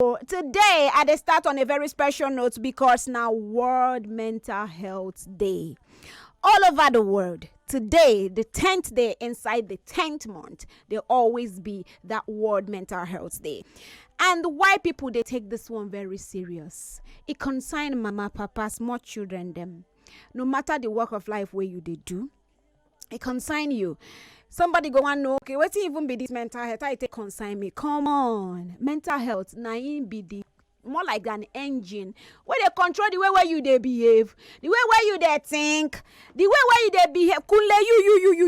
Today, I dey start on a very special note because now World Mental Health Day. All over the world, today, the 10th day inside the 10th month, there always be that World Mental Health Day. And why people they take this one very serious? It concern mama, papa, small children them. No matter the work of life where you they do, it concern you. Somebody go and know, okay, what even be this mental health? I take consign me. Come on, mental health. Now be the more like an engine where they control the way where you they behave, the way where you they think, the way where you they behave.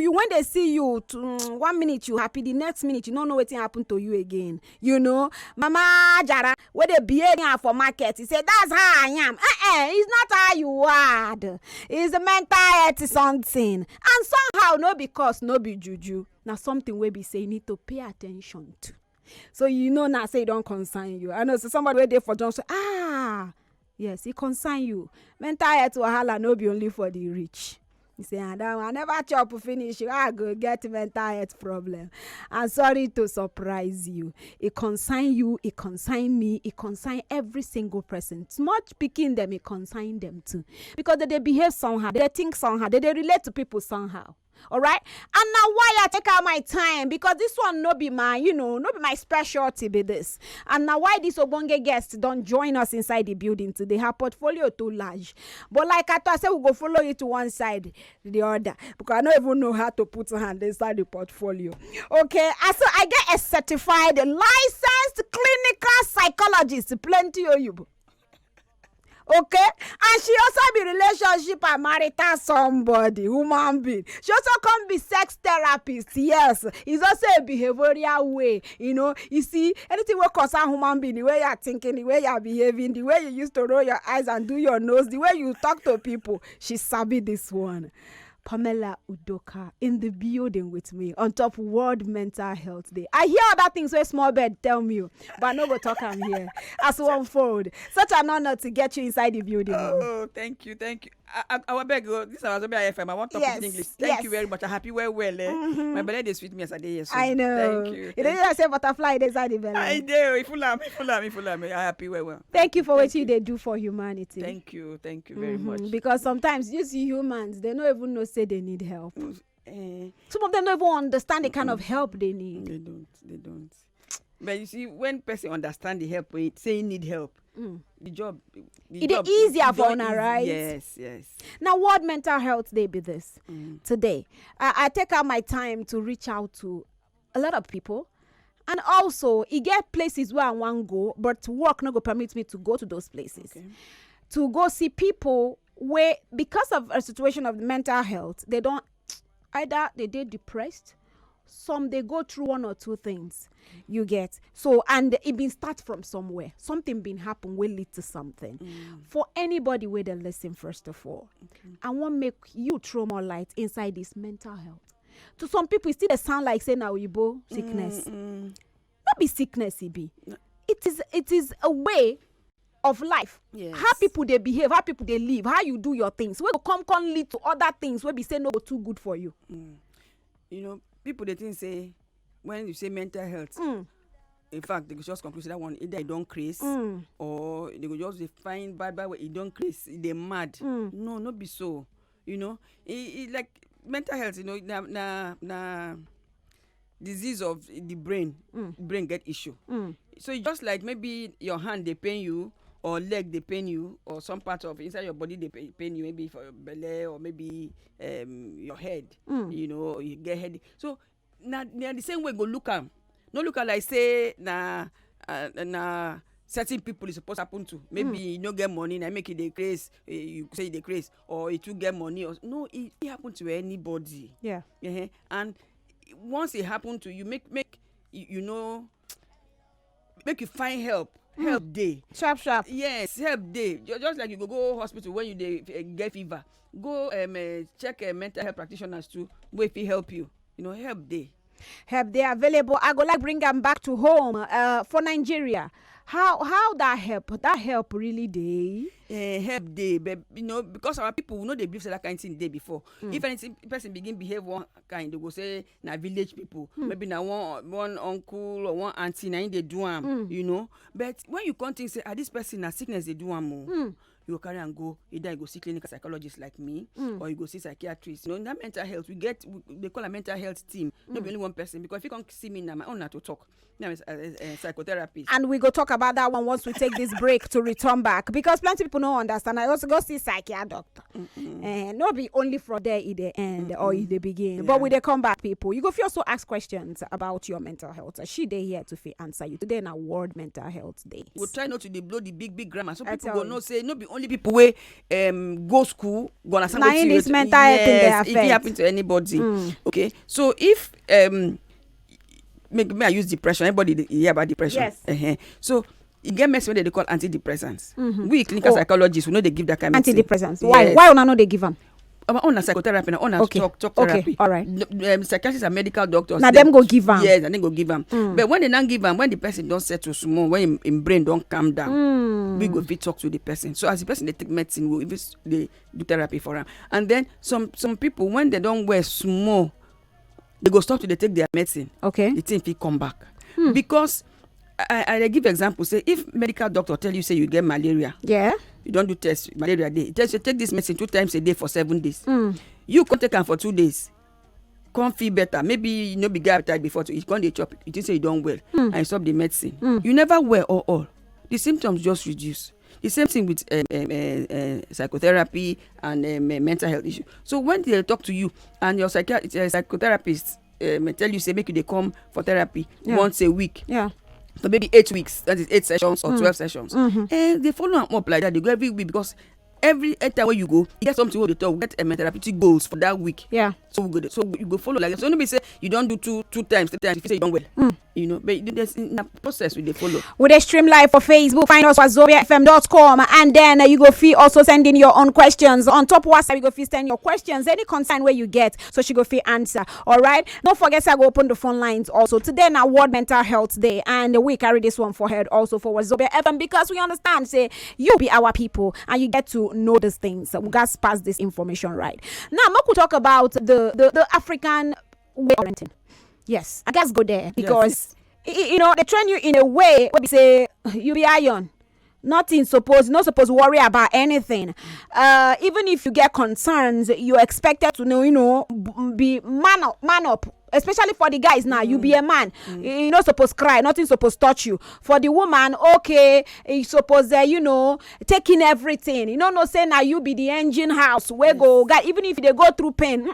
You when they see you, 1 minute you happy, the next minute you don't know what happen to you again. You know, Mama Jara, where they behave for market, he said that's how I am. It's not how you are. It's the mental health something, and somehow no because no be juju. Now something we be say you need to pay attention to. So you know now say it don't concern you. I know so somebody wait there for John say, yes, it concern you. Mental health wahala no be only for the rich. You say, I never chop finish. I go get mental health problem. I'm sorry to surprise you. It concern you, it concern me, it concern every single person. Smart picking them, it concern them too. Because they behave somehow, they think somehow, they relate to people somehow. All right, and now why I take out my time, because this one no be my, no be my specialty be this. And now why this obonge guest don't join us inside the building today? Her portfolio too large, but like I thought, I said we go follow you to one side, the other, because I don't even know how to put her hand inside the portfolio. Okay, so I get a certified, licensed clinical psychologist, plenty of you. Okay, and she also be relationship and marital somebody, human being. She also can be sex therapist. Yes, it's also a behavioral way. You see, anything will concern human being, the way you're thinking, the way you're behaving, the way you used to roll your eyes and do your nose, the way you talk to people. She sabi this one. Pamela Udoka in the building with me on top World Mental Health Day. I hear other things where small bed tell me, but I no go talk I'm here. As one fold. Such an honor to get you inside the building. Oh, thank you. I beg you. This is FM. I want to talk in English. Thank you very much. I'm happy well. Mm-hmm. My belly is with me as a day. So I know. Thank you. You didn't say butterfly inside the belly. I do. If I'm happy well. Thank you for what you they do for humanity. Thank you very much. Because sometimes you see humans, they don't even know say they need help. Some of them don't even understand the kind of help they need. They don't. But you see, when person understand the help, say need help, the job it's easier for una, right? Yes. Now, World Mental Health Day be this today. I take out my time to reach out to a lot of people, and also it get places where I want to go, but work not go permit me to go to those places. Okay. To go see people where, because of a situation of mental health, they don't either they depressed. Some they go through one or two things, you get. So, and it been start from somewhere. Something been happen will lead to something. For anybody where they listen, first of all, I want to make you throw more light inside this mental health. To some people, it still sound like saying now Igbo sickness. Not be sickness, it be. No. It is a way of life. Yes. How people they behave, how people they live, how you do your things. Where come lead to other things where be say no too good for you. People they think say when you say mental health, in fact they could just conclude that one either it don't craze or they could just find bad way it don't craze, they mad. No, not be so. It like mental health, na disease of the brain. Brain get issue. So it's just like maybe your hand they pain you, or leg they pain you, or some part of inside your body they pain you, maybe for your belly or maybe your head. Or you get headache. So now the same way go look at. No look at like say na certain people is supposed to happen to. Maybe you no get money, now make it decrease. You say it decrease, or it will get money. Or no, it happen to anybody. Yeah. And once it happen to you, make you find help. Help day. Sharp. Yes, help day. Just like you go hospital when you get fever. Go check mental health practitioners too. Where if he help you. Help day. Help day available. I go like bring them back to home. For Nigeria, how that help really dey. Help dey, but because our people we know they believe say that kind of thing dey before. If anything person begin behave one kind, they go say na village people, maybe na one uncle or one auntie na him dey do am, but when you come think say this person na sickness dey do am o, you go carry am go, either you go see clinical psychologist like me, or you go see psychiatrist. In that mental health they call a mental health team, not only one person, because if you come see me now, my own na to talk. Now I'm a psychotherapist, and we go talk about that one once we take this break to return back, because plenty people don't understand. I also go see psychiatrist doctor, and not be only from there in the end or in the beginning, but when they come back, people, you go feel also ask questions about your mental health. She dey here to answer you today na World Mental Health Day. We'll try not to blow the big grammar, so people go know say no be only people wey go school gonna understand this mental health thing dey affect. It can happen to anybody. Okay, so if may I use depression? Everybody hear about depression. Yes. So you get medicine they call antidepressants. We clinical psychologists, we know they give that kind of antidepressants. Why una no they give them? On a psychotherapy, on a talk therapy. Okay, all right. Psychiatrists and medical doctors. Now them go give them. Yes, and then go give them. But when they don't give them, when the person don't settle small, when in brain don't calm down, we go fit talk to the person. So as the person they take medicine, they do therapy for them. And then some people, when they don't wear small, they go stop to they take their medicine. Okay. The thing fit come back. Because I give example, say if medical doctor tell you say you get malaria. Yeah. You don't do test malaria day. It tells you take this medicine 2 times a day for 7 days. You can take them for 2 days. Can't feel better. Maybe you know be get appetite before you can't chop. You think say you don't well and you stop the medicine. You never well all. The symptoms just reduce. The same thing with psychotherapy and mental health issue. So when they talk to you and your psychotherapist tell you say make you they come for therapy once a week. Yeah. So maybe 8 weeks, that is 8 sessions or 12 sessions. And they follow them up like that. They go every week because every time where you go, you get something where they talk, get therapeutic goals for that week. Yeah. So you go follow like that. So nobody say you don't do two times, 3 times, if you say you don't well. But there's in a process we they follow. With a stream live for Facebook, find us at zobiafm.com, and then you go feel also send in your own questions. On top of WhatsApp, you go feel send your questions, any concern where you get, so she go feel answer. All right. Don't forget to go open the phone lines also. Today na World Mental Health Day, and we carry this one for head also for Zobia FM, because we understand say you be our people and you get to know these things. So we got to pass this information right. Now, I'm going to talk about the African way of parenting. Yes, I guess go there because they train you in a way where we say you be iron. Not supposed to worry about anything. Even if you get concerns, you're expected to know, be man up. Especially for the guys now, you be a man. You're not supposed to cry. Nothing supposed to touch you. For the woman, okay, you supposed taking everything. No say now you be the engine house. Where go, guy? Even if they go through pain,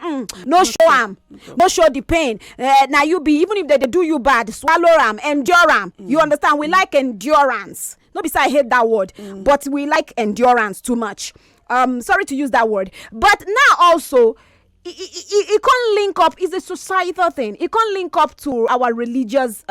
no show them, no show the pain. Now you be, even if they do you bad, swallow them, endure them. You understand? We like endurance. Not besides I hate that word, but we like endurance too much. Sorry to use that word, but now also. It can't link up. It's a societal thing. It can't link up to our religious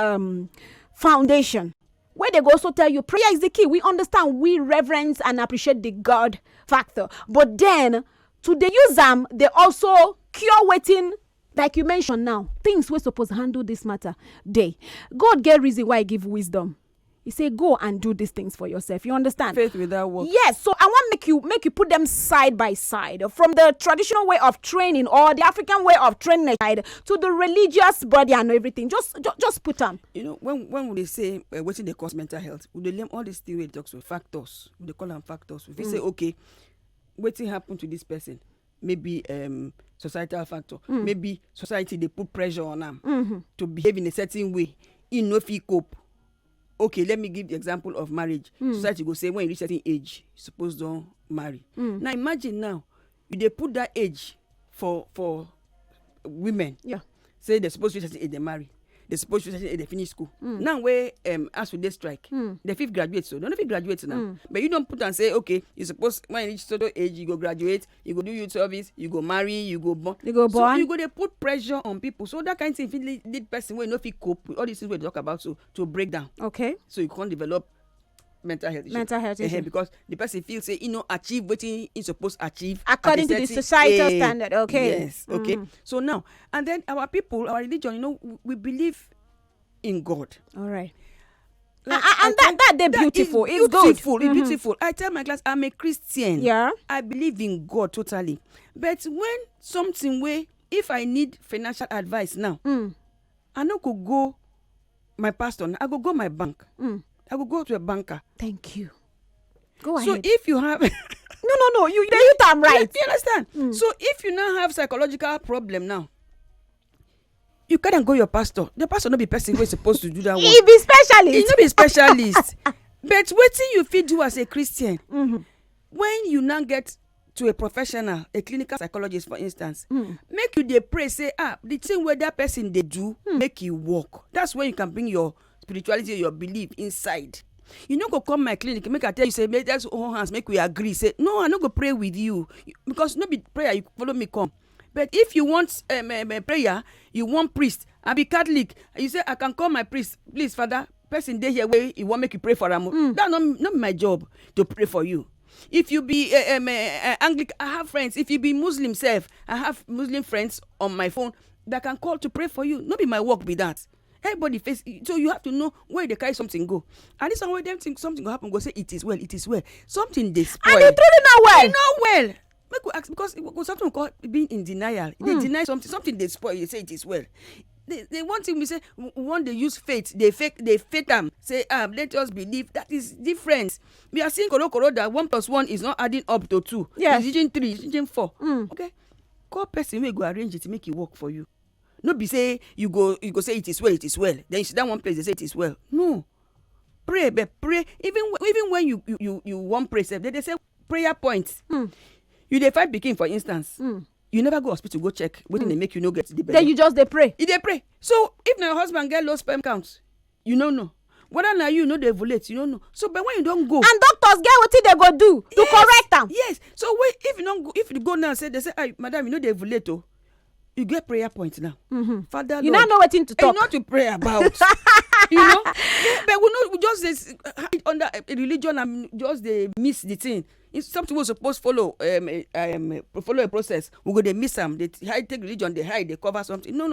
foundation, where they go also tell you prayer is the key. We understand, we reverence and appreciate the God factor, but then to they use them, they also cure waiting, like you mentioned now. Things we're supposed to handle this matter. God get reason why He give wisdom. He say go and do these things for yourself. You understand? Faith without work. Yes. So I want make you put them side by side, from the traditional way of training or the African way of training side to the religious body and everything. Just put them. When they say what they cause mental health, they name all these things we talk about factors. They call them factors. If they say okay, what happened to this person? Maybe societal factor. Maybe society they put pressure on them to behave in a certain way. If he cope. Okay, let me give the example of marriage. Society go say when you reach a certain age, you're supposed to marry. Now imagine now, they put that age for women. Yeah. Say they're supposed to reach a certain age, they marry. They're supposed to reach a certain age, they finish school. Now where as with this strike, they fifth graduate, so don't know if you graduate now. But you don't put and say, okay, you're supposed when you reach certain age, you go graduate, you go do youth service, you go marry, you go born. So you go they put pressure on people. So that kind of thing lead person when no fit cope with all these things we talk about to break down. Okay. So you can't develop mental health issue. Because the person feels say achieve what he supposed to achieve according to the societal standard. Okay. Yes. Okay. So now and then our people, our religion, we believe in God. All right. Like, and that beautiful. It's good. It's beautiful. I tell my class, I'm a Christian. Yeah. I believe in God totally. But when something where, if I need financial advice now, I no could go my pastor. I go my bank. I will go to a banker. Thank you. Go ahead. So if you have no, you I'm right. You understand? So if you now have psychological problem now, you can't go your pastor. The pastor not be person who is supposed to do that work. He be specialist. He not be specialist. But wetin you fit do as a Christian, when you now get to a professional, a clinical psychologist for instance, make you dey pray say the thing where that person dey do make you work. That's when you can bring your spirituality, your belief inside. You no go come my clinic make I tell you say make let's hold hands make we agree say no I no go pray with you because no be prayer you follow me come. But if you want prayer, you want priest, I be Catholic, you say I can call my priest, please father, person dey here where you want make you pray for am. That not my job to pray for you. If you be Anglican, I have friends. If you be Muslim self, I have Muslim friends on my phone that can call to pray for you. Not be my work be that. Everybody face, so you have to know where they carry something go. And this one where them think something will happen, go say it is well. Something they spoil. And they truly not well. They not well. Make we ask because something called being in denial. They deny something they spoil. They say it is well. They want to we say when they use faith, they fake them. Say let us believe. That is different. We are seeing koro that 1 + 1 is not adding up to 2. Yes. It's using 3, it's using 4. Okay, call person wey go arrange it to make it work for you. No be say you go say it is well. Then you sit down one place they say it is well. No, pray, but pray even when you want pray. They say prayer points. You dey fight pikin for instance. You never go hospital go check wetin dey make you no get the belle. Then you just dey pray. You dey pray. So if na your husband get low sperm count, you no know. Whether na you no dey ovulate, you no know. So but when you don go, and doctors get wetin they go do to correct am. Yes. So if you don't go, if you go now say they say, "Hey, madam, you no dey ovulate oh." You get prayer point now. Father, You Lord, now know wetin to talk. not to pray about. You know, but we just hide under a religion and just they miss the thing. If something was supposed to follow follow a process, we go they miss them. They hide, take religion, they hide, they cover something. No.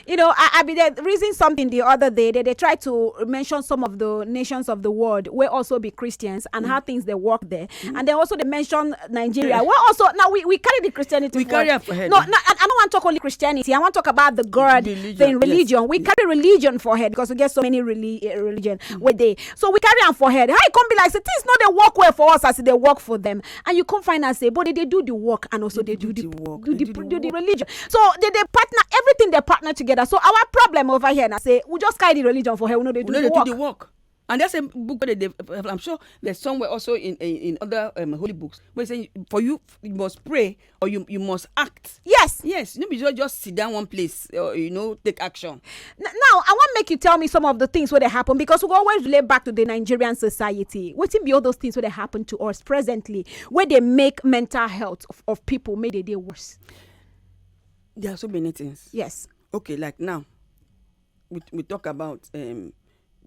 You know, I be there reading something the other day. They try to mention some of the nations of the world where also be Christians and how things they work there. And then also they mention Nigeria. Where also now we carry the Christianity. We carry it for head. No, I don't want to talk only Christianity. I want to talk about the God thing, religion. Yes. We carry religion for head because we get so many religion with they. So we carry on for head. How it come be like say things not they work well for us as they work for them, and you come find and say, but they do the work and also they do the religion. So they partner everything. They partner together. So our problem over here now say we just carry the religion for here. We know they do the work. And there's a book where I'm sure there's somewhere also in other holy books where they say for you must pray or you must act. Yes. You know, just sit down one place or take action. Now I want to make you tell me some of the things where they happen because we always relate back to the Nigerian society. What be all those things where they happen to us presently where they make mental health of people make it worse? There are so many things. Yes. Okay, like now we talk about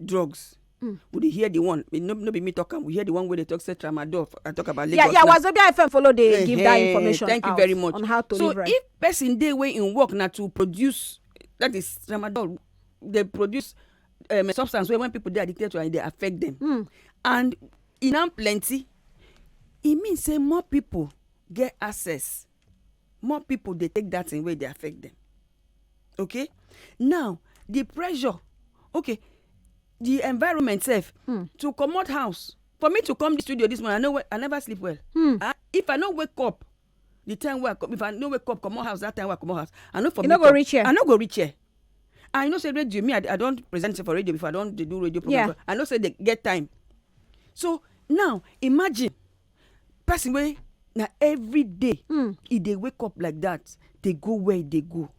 drugs. We hear the one, no be me talking. We hear the one where they talk say tramadol. I talk about Lagos. Yeah. Wazobia FM follow they give that information. Thank you very much on how to live right. So if person dey way in work now to produce, that is tramadol, they produce a substance where when people they addicted to it, they affect them. And in am plenty, it means say more people get access. More people they take that in way they affect them. Okay, now the pressure. Okay. The environment self to come out house for me to come to the studio this morning. I never sleep well. If I don't wake up the time where if I don't wake up come out house that time where I come out house, I know for me go reach here. I know go reach here. I know say radio me I don't present for radio before I don't do radio program. Yeah. I know say they get time. So now imagine person way now every day if they wake up like that they go where they go.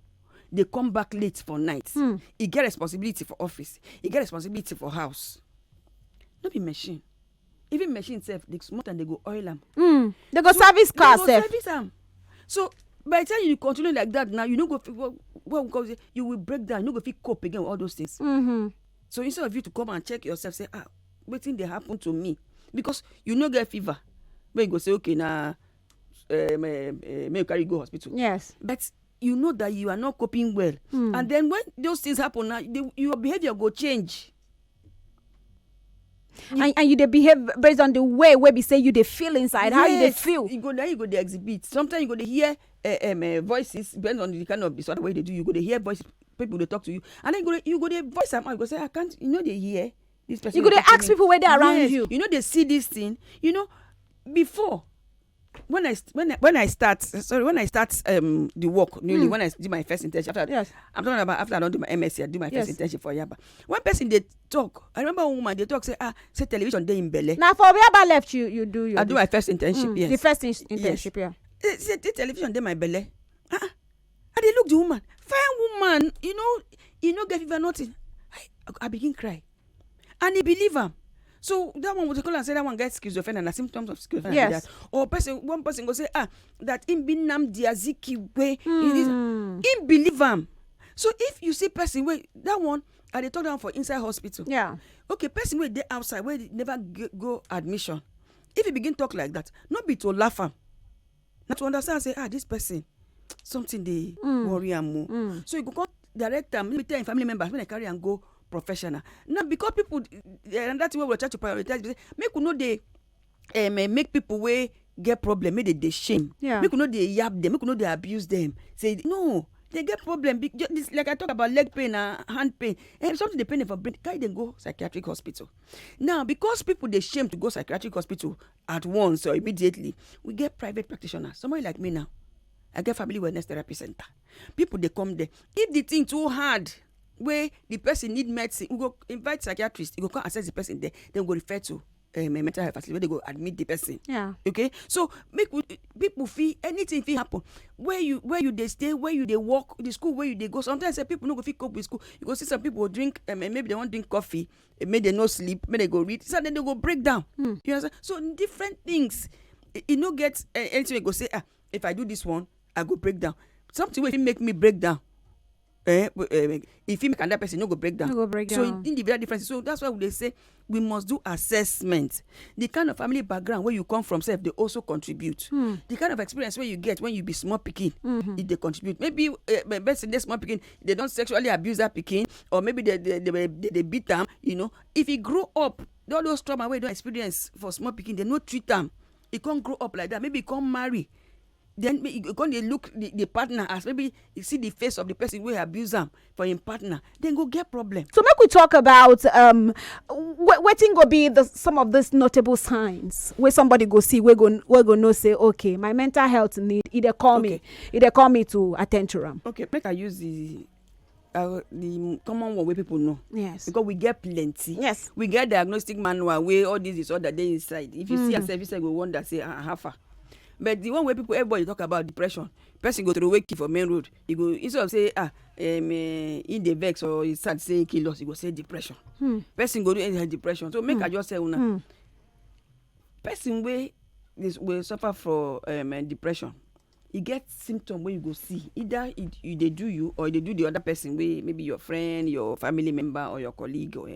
They come back late for night. He get responsibility for office. He get responsibility for house. Not be machine. Even machine itself, they smart and they go oil them. They go service car self. So by the time you continue like that now, you don't go because you will break down. You don't go feel cope again with all those things. So instead of you to come and check yourself, say waiting they happen to me because you no get fever. But you go say okay now, may you carry you go hospital. Yes, but you know that you are not coping well. And then when those things happen now, your behavior go change. And you dey behave based on the way be say you dey feel inside. How you dey feel. You go dey exhibit. Sometimes you go dey hear voices depending on the kind of disorder way they do. You go dey hear voices, people dey talk to you, and then you go dey voice am out. You go say, I can't. You know they hear this person. You go dey ask people where they around you. You know they see this thing. You know, before when I start the work newly, when I do my first internship I'm talking about after I don't do my MSc, I do my first internship for Yaba. One person they talk, I remember one woman they talk say television day in Bele. Now for Yaba left you do your. I do my first internship. Yes, the first internship. Yes. Yeah. Say the television day my Bele. And they look the woman, fine woman, you know get fever nothing. I begin cry, and he believe him. So that one would call and say that one gets schizophrenia and the symptoms of schizophrenia. Yes. Or one person go say that in binam diaziki way in believe him. So if you see person way that one they talk down for inside hospital. Yeah. Okay, person way they outside where they never go admission. If you begin talk like that, not be to laugh him, not to understand say this person something they worry and more. So you go direct them. Let me tell you, family members when they carry and go professional. Now because people and that's why we try to prioritize. Make you know they make people way get problem. Make they shame. Yeah. Make you know they yap them. Make you know they abuse them. Say no, they get problem. This, like I talk about leg pain and hand pain. And something they pain for brain. Carry them go psychiatric hospital. Now because people they shame to go psychiatric hospital at once or immediately, we get private practitioners. Somebody like me now, I get family wellness therapy center. People they come there. If the thing too hard, where the person need medicine, we go invite psychiatrists. You go come assess the person there. Then we go refer to mental health facility where they go admit the person. Yeah. Okay. So people feel anything feel happen where you they stay, where you they walk, the school where you they go. Sometimes say people no go feel cope with school. You go see some people drink maybe they want drink coffee, maybe they no sleep, maybe they go read. So then they go break down. You understand? So different things. You no get anything you go say if I do this one I go break down. Something will make me break down. If you make another person no go break down. So individual differences. So that's why they say we must do assessment. The kind of family background where you come from self, they also contribute. The kind of experience where you get when you be small pikin, if they contribute. Maybe best in this small pikin, they don't sexually abuse that pikin, or maybe they beat them. If he grow up, all those trauma where you don't experience for small pikin, they no treat them. He can't grow up like that. Maybe he can't marry. Then you can look the partner as maybe you see the face of the person who abuse them for him partner, then go get problem. So make we talk about wetin go be some of these notable signs where somebody go see we go know say okay, my mental health need either call me to attend to them. Okay, make I use the common one where people know. Yes. Because we get plenty. Yes. We get diagnostic manual where all this disorder they inside. If you see yourself, you say go wonder say how far. But the one where everybody talk about depression, person go to the wake for main road. You go instead of say in the vex or he start saying kill us, you go say depression. Person go do depression. So make I just say una. Person will suffer from depression. You get symptom where you go see either they do you or they do the other person where maybe your friend, your family member or your colleague or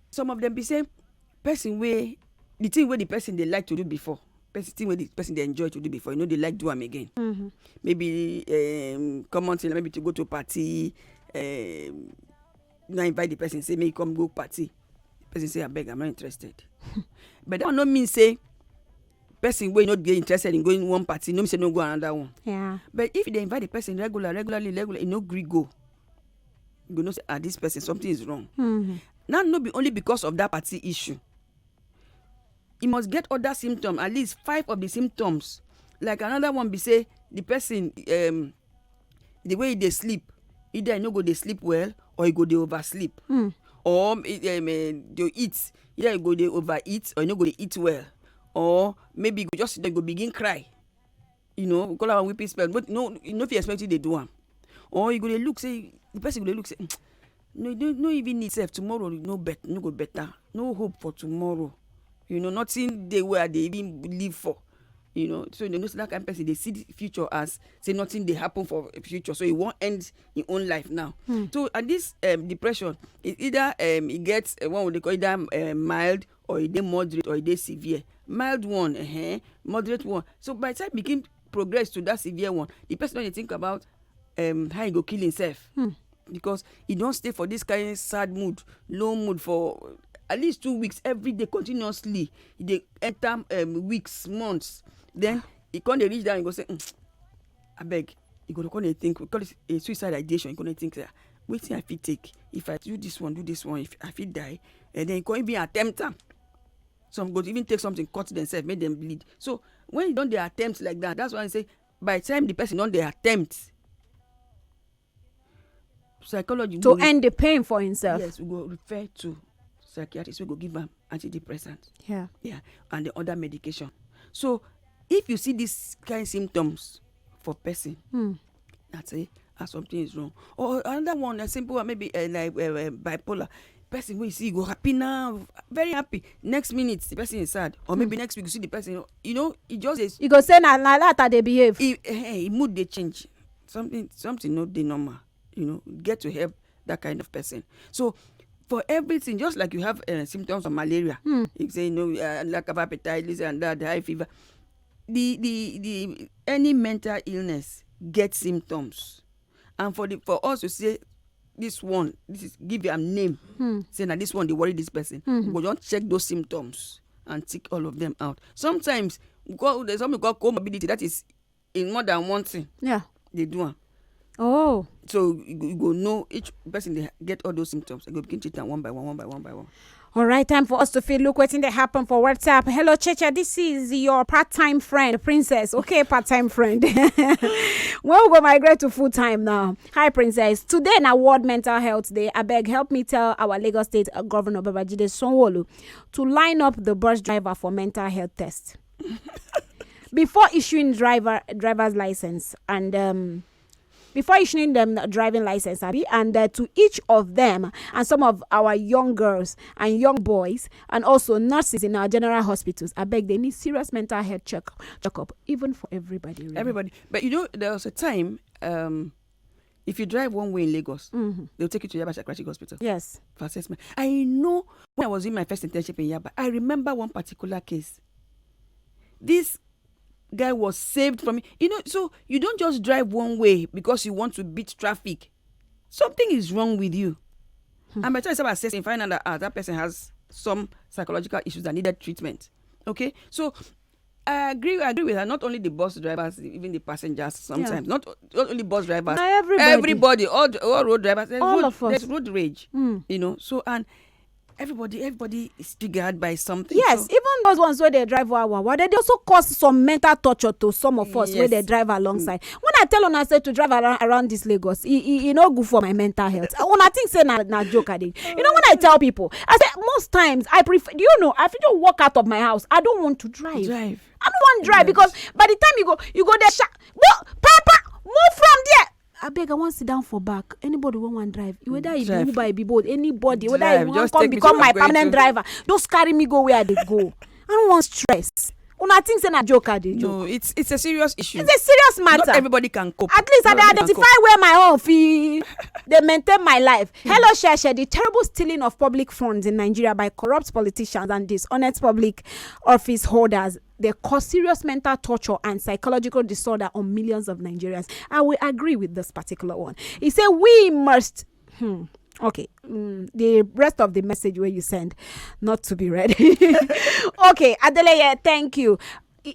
some of them be saying person where the thing where the person they like to do before. Thing where the person they enjoy to do before, they like do them again. Maybe common thing, maybe to go to a party, now invite the person, say, may you come go party. The person say, I beg, I'm not interested. But that don't mean say person will not get interested in going one party, no mean say no go another one. Yeah. But if they invite the person regularly, no agree go. You know say this person something is wrong. Now not be only because of that party issue. You must get other symptoms, at least 5 of the symptoms. Like another one be say the person the way they sleep, either no go they sleep well or you go they oversleep. Or they eat, either you go they overeat or you no go they eat well. Or maybe you go begin cry. We call our weeping spell, but no if you expect it they do them. Or you go they look say the person go they look say no even need self tomorrow no go better, no hope for tomorrow. Nothing they where they even live for. So they know that kind of person, they see the future as say nothing they happen for the future. So it won't end in own life now. So at this depression, it either it gets one what they call either mild or it moderate or it severe. Mild one, moderate one. So by the time it begin progress to that severe one, the person when you think about how he go kill himself. Because he don't stay for this kind of sad mood, low mood for at least 2 weeks every day continuously, they enter weeks, months, then e come dey reach down, you go say abeg, you go come dey think, we call it a suicide ideation. You go dey think, wetin I fit take if I do this one, if I fit die, and then you go even attempt am. Some go even take something, cut themselves, make them bleed. So when you don dey attempt like that, that's why I say by the time the person don dey attempt, psychology to end the pain for himself. Yes, we go refer to psychiatrist. We go give am antidepressant. Yeah, and the other medication. So if you see these kind of symptoms for person, that's it, something is wrong. Or another one, a simple one, maybe like bipolar. Person wey you see, you go happy now, very happy. Next minute, the person is sad. Or maybe next week you see the person, it just is. You go say na that they behave. Mood they change. Something not the normal. Get to help that kind of person. So for everything, just like you have symptoms of malaria, you say lack of appetite, this and that, the high fever. The any mental illness gets symptoms, and for us to say this is give you a name, say now this one they worry this person, we don't check those symptoms and tick all of them out. Sometimes there's something called comorbidity, that is in more than one thing. Yeah, they do it. Oh, so you go know each person they get all those symptoms. You go begin treat them one by one. All right, time for us to feel. Look what's in the happen for WhatsApp. Hello, Checha. This is your part-time friend, Princess. Okay, part-time friend. Well, we go migrate to full-time now. Hi, Princess. Today, na World Mental Health Day. I beg, help me tell our Lagos State Governor Babajide Sanwo-Olu to line up the bus driver for mental health test before issuing driver's license and before issuing them driving license, and to each of them and some of our young girls and young boys and also nurses in our general hospitals, I beg, they need serious mental health checkup, even for everybody. Really. Everybody. But there was a time, if you drive one way in Lagos, they'll take you to Yaba Psychiatric Hospital. Yes. For assessment. I know when I was in my first internship in Yaba, I remember one particular case. This guy was saved from it. So you don't just drive one way because you want to beat traffic. Something is wrong with you. And by the time you start assessing, find out that person has some psychological issues that needed treatment. Okay? So I agree with her. Not only the bus drivers, even the passengers sometimes. Not only bus drivers. Everybody, all road drivers. All of us. There's road rage. So, and everybody is triggered by something. Yes, so, even those ones where they drive one, they also cause some mental torture to some of us where they drive alongside. When I tell on I say to drive around this Lagos, it no good for my mental health. When I think say na joke I did. When I tell people, I say most times I prefer. I feel to walk out of my house. I don't want to drive. I don't want to drive because by the time you go there, Papa, move from there. I beg, I want to sit down for back. Anybody want drive? Whether you be Uber, be both. Anybody, whether you want come become my permanent driver, just carry me go where they go. I don't want stress. Una think say na joke I dey joke. No, it's a serious issue. It's a serious matter. Not everybody can cope. At least I identify where my own fee. They maintain my life. Hello, Sheshe. The terrible stealing of public funds in Nigeria by corrupt politicians and dishonest public office holders, they cause serious mental torture and psychological disorder on millions of Nigerians. I will agree with this particular one. He said we must. Okay, the rest of the message where you send, not to be read. Okay, Adeleye, thank you.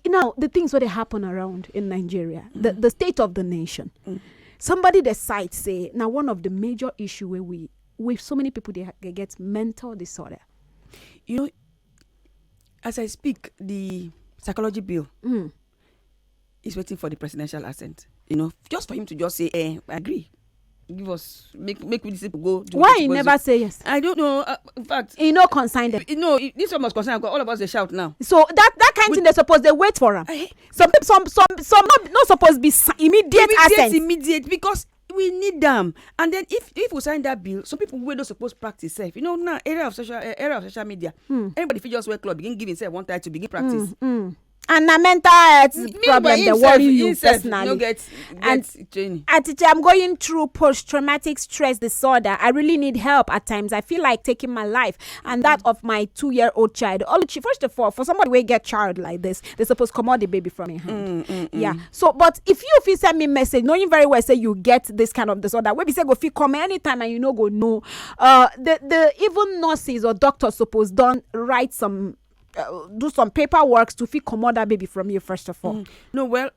Now, the things where they happen around in Nigeria, the state of the nation. Somebody decides, say, now one of the major issue where with so many people, they get mental disorder. As I speak, the psychology bill is waiting for the presidential assent. Just for him to just say, I agree. Give us, make these people go. Why you never say yes? I don't know. In fact, consign them. This one must concern all of us. They shout now. So that kind of thing, they suppose they wait for them. Some not supposed to be immediate assent. Immediate, because we need them. And then if we sign that bill, some people will not supposed to practice safe. Now era of social media. Everybody if you just wear club, begin giving himself one time to begin practice. And a mental health Me problem, by they himself, worry you himself, personally. no get training. Teacher, I'm going through post-traumatic stress disorder. I really need help at times. I feel like taking my life and that of my 2-year-old child. First of all, for somebody who get child like this, they're supposed to come out the baby from your hand. Yeah. So, but if you send me message, knowing very well, say you get this kind of disorder, where we say go feel come anytime and you know go no. The even nurses or doctors supposed don't write some. Do some paperwork to fit come out that baby from you first of all. No, well,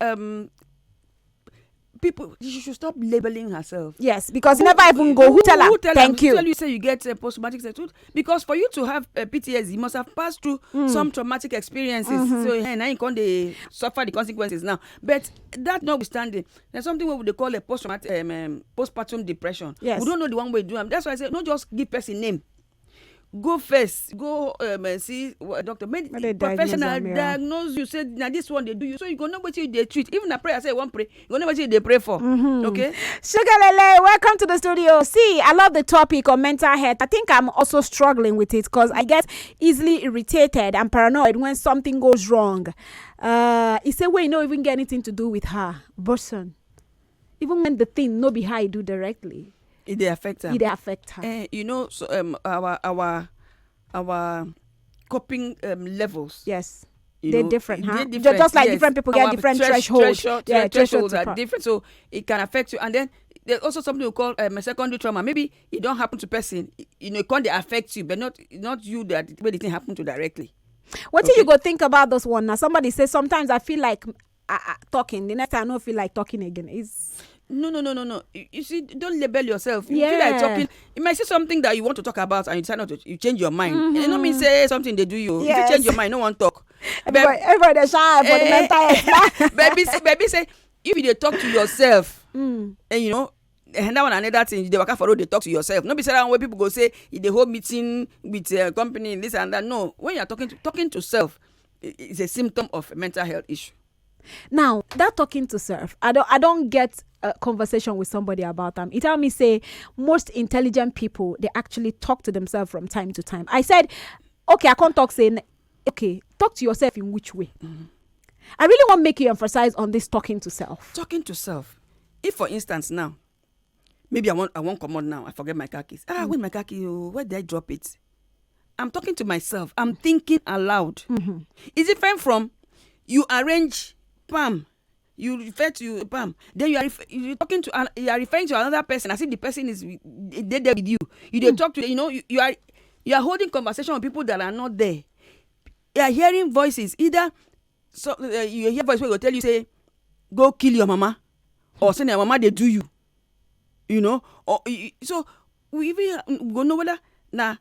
people, she should stop labeling herself. Yes, because you never even go. Who tell her? Thank you. Tell you say you get post-traumatic stress because for you to have PTSD, you must have passed through some traumatic experiences. So now you can't suffer the consequences now. But that notwithstanding, there's something what they call a postpartum depression. Yes. We don't know the one way to do them. That's why I say don't just give person name. Go first, go see a doctor, professional diagnose you, say now this one they do you, so you go know what you they treat. Even a prayer, I say one pray, you go know what you they pray for. Okay. Sugar Lele, welcome to the studio. See, I love the topic on mental health. I think I'm also struggling with it because I get easily irritated and paranoid when something goes wrong. It's a way you don't even get anything to do with her person, even when the thing no be how you do directly. It they affect her. It affect her. You know, so our coping levels. Yes, they're different, huh? They're different, just like yes. different people get different thresholds. Thresholds are different, so it can affect you. And then there's also something we call a secondary trauma. Maybe it don't happen to person, it can't affect you, but not you that where the thing happen to directly. What do you go think about this one now? Somebody says sometimes I feel like talking. The next time I don't feel like talking again. No. You see, don't label yourself. You feel like talking. You might say something that you want to talk about and you decide not to. You change your mind. And you know me say something they do you. Yes. If you change your mind, no one talk. Everybody shy for the mental health. Baby say if you talk to yourself, and you know, and that one another thing they work for road, they talk to yourself. No be say that way people go say if they hold meeting with a company this and that. No, when you are talking to self, it's a symptom of a mental health issue. Now that talking to self, I don't get a conversation with somebody about them. It tell me say most intelligent people they actually talk to themselves from time to time. I said, okay, I can't talk saying okay, talk to yourself in which way? I really want to make you emphasize on this talking to self. Talking to self. If for instance now, maybe I won't come on now. I forget my car keys. Where's my car key? Where did I drop it? I'm talking to myself. I'm thinking aloud. Is it different from you arrange palm? You refer to palm. Then you are referring to another person as if the person is there with you. You talk to you are holding conversation with people that are not there. You are hearing voices. Either you hear voice where will tell you say go kill your mama, or say your mama they do you. You know, or so we even go know whether now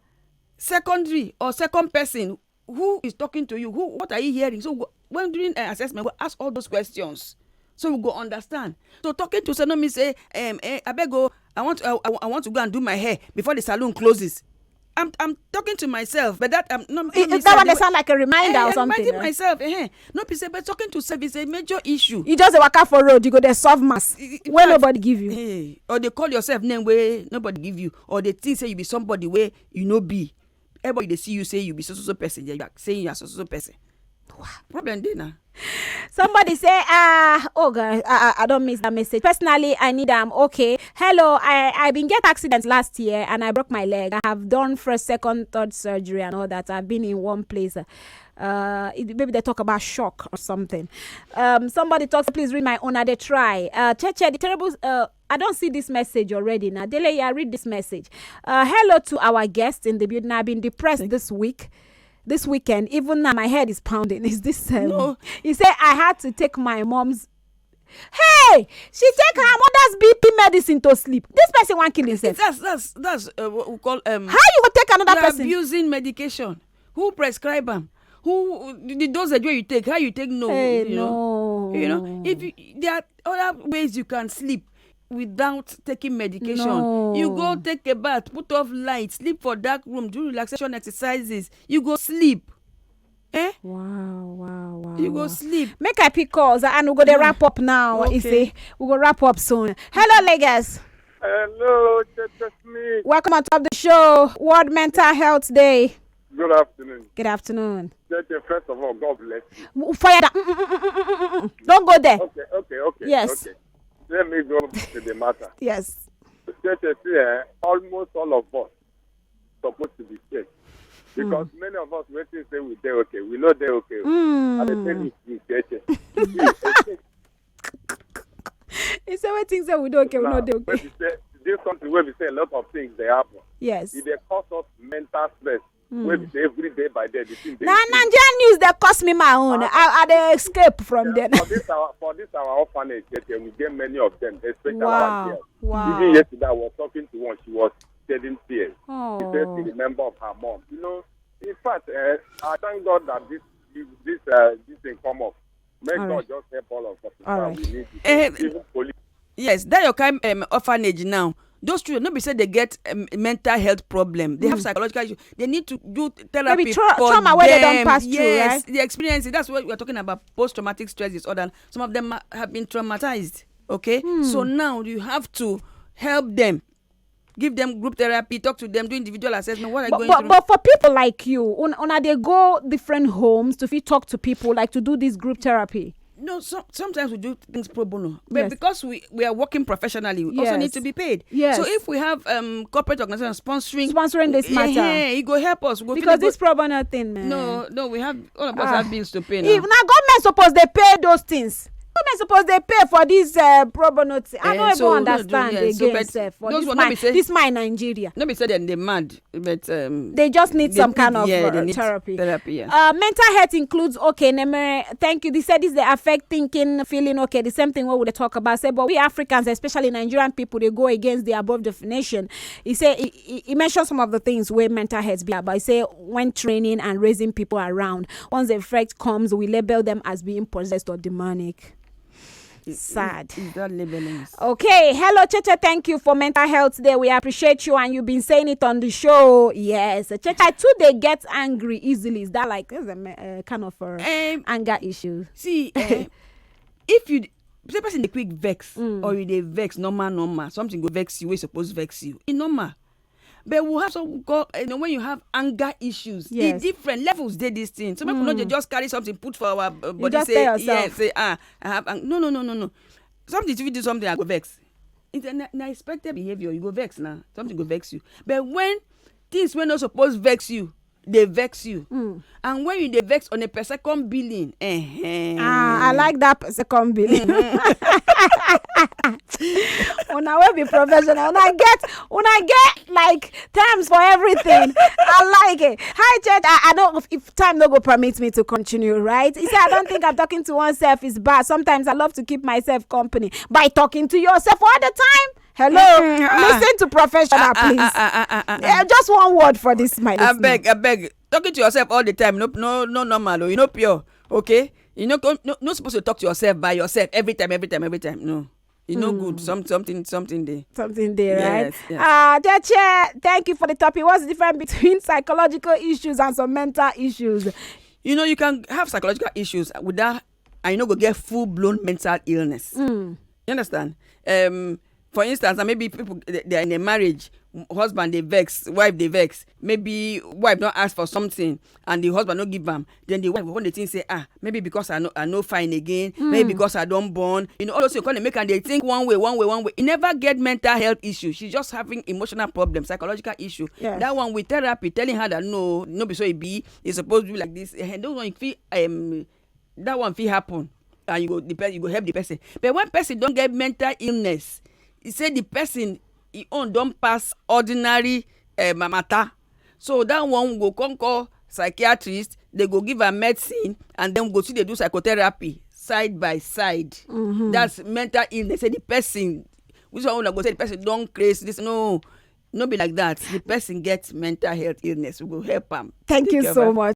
secondary or second person who is talking to you. What are you hearing? So when doing an assessment, we ask all those questions. So we go understand. So talking to someone, me say, I beg go. I want to go and do my hair before the salon closes. I'm talking to myself, but that I'm not. That one sound like a reminder or something. Reminding myself, no, but talking to self is a major issue. You just walk out for road, you go there solve mass where nobody give you. Or they call yourself name where nobody give you, or they think say you be somebody where you know be. Everybody they see you say you be so person, you are saying you are so person. Problem there now. Somebody say, oh God, I don't miss that message. Personally, I need okay. Hello, I been get accident last year and I broke my leg. I have done first, second, third surgery and all that. I've been in one place. Maybe they talk about shock or something. Somebody talks, please read my own. They try. Cheche, the terrible. I don't see this message already now. Dele, yeah, read this message. Hello to our guests in the building. I've been depressed this weekend. Even now my head is pounding. Is this no. He said I had to take my mom's. Hey, she take her mother's BP medicine to sleep. This person want kill himself. That's what we call how you go take another person abusing medication. Who prescribe them? Who the dosage where you take? How you take? No, hey, you know. If there are other ways you can sleep without taking medication. No. You go take a bath, put off light, sleep for dark room, do relaxation exercises. You go sleep. Wow. You go sleep. Make I pick calls and we go to wrap up now. Okay. You see, we go wrap up soon. Hello, Lagos. Hello, Church Smith. Welcome on top of the show. World Mental Health Day. Good afternoon. Good afternoon. First of all, God bless you. Fire that. Don't go there. Okay. Yes. Okay. Let me go to the matter. Yes. Almost all of us supposed to be safe. Because many of us waiting say we dey okay. We know they okay. And the thing is, He said, "When things say we do okay, we know they okay." This something where we say a lot of things they happen. Yes. It they cause us mental stress. Where we say every day by day the thing they Now Nigerian news that cost me my own. I they escape from them. For this our orphanage, we get many of them, especially Wow. around here. Wow. Even yesterday I was talking to one, she was shedding tears. Oh. She said she remember of her mom. In fact, I thank God that this thing come up. May All God right. just help all of us. All right. We need it. Even police. Yes, that your kind orphanage now. Those children, nobody said they get mental health problem. They have psychological issues. They need to do therapy. Maybe for trauma where they don't them. pass through, Yes, right? the experience. That's what we are talking about. Post-traumatic stress disorder. Some of them have been traumatized. Okay, so now you have to help them, give them group therapy, talk to them, do individual assessment. What are you going through? But for people like you, una they go different homes to talk to people, like to do this group therapy. No, sometimes we do things pro bono, but Yes. because we are working professionally, we also Yes. need to be paid. Yes. So if we have corporate organizations sponsoring this matter, you go help us. We go Because feel this pro bono thing, man. no, we have all of us have bills to pay If now. now government suppose they pay those things. Government suppose they pay for this pro bono thing. I don't so even no, understand yeah, so again, but sef. For those this will my not be say- this my Nigeria. Nobody said that they're mad, but They just need some kind of they need therapy. Therapy, yeah. Mental health includes Nemere. Thank you. They said this they affect thinking, feeling. Okay, the same thing what we talk about. Say, but we Africans, especially Nigerian people, they go against the above definition. He said he mentioned some of the things where mental health be about. He say when training and raising people around, once the effect comes, we label them as being possessed or demonic. Sad. Is that labeling? Okay, hello Cheche, thank you for mental health day. We appreciate you and you've been saying it on the show. Yes, Cheche, too they get angry easily. Is that like there's a kind of anger issue? See, if you the person dey quick vex or you dey vex normal, something go vex you, wey suppose vex you. It's normal. But we have some when you have anger issues, Yes. it's different levels. They this thing. So people not just carry something put for our body. just Say tell yourself. say I have no. Something if you do something I go vex. It's an expected behavior. You go vex now. Something go vex you. But when things wey not supposed vex you, they vex you. And when you dey vex on a per second billing, I like that second billing. Una will be professional. Una get like terms for everything. I like it. Hi, Church. I don't if time no go permit me to continue, right? He said, I don't think I'm talking to oneself is bad. Sometimes I love to keep myself company by talking to yourself all the time. Hello, listen to professional, please. Just one word for this, my listener. I beg. Talking to yourself all the time, no normal. You know pure, okay? You know, not supposed to talk to yourself by yourself every time. No, it's no good. Something there. Something there, right? Yes. Jache, thank you for the topic. What's the difference between psychological issues and some mental issues? You know, you can have psychological issues without, and you know, go get full blown mental illness. You understand? For instance, maybe people they are in a marriage, husband they vex, wife they vex. Maybe wife don't ask for something and the husband don't give them. Then the wife when the thing say maybe because I no fine again, maybe because I don't born. You know all those things kind of make and they think one way. You never get mental health issue. She's just having emotional problem, psychological issue. Yes. That one with therapy telling her that no be so it be. It's supposed to be like this. And those one feel that one feel happen and you go help the person. But when person don't get mental illness. He said the person he own don't pass ordinary matter. So that one go come call psychiatrist, they go give her medicine and then go see they do psychotherapy side by side. That's mental illness. Say the person, which one go say the person don't crazy. This no be like that. The person gets mental health illness. We will help him. Thank you so much.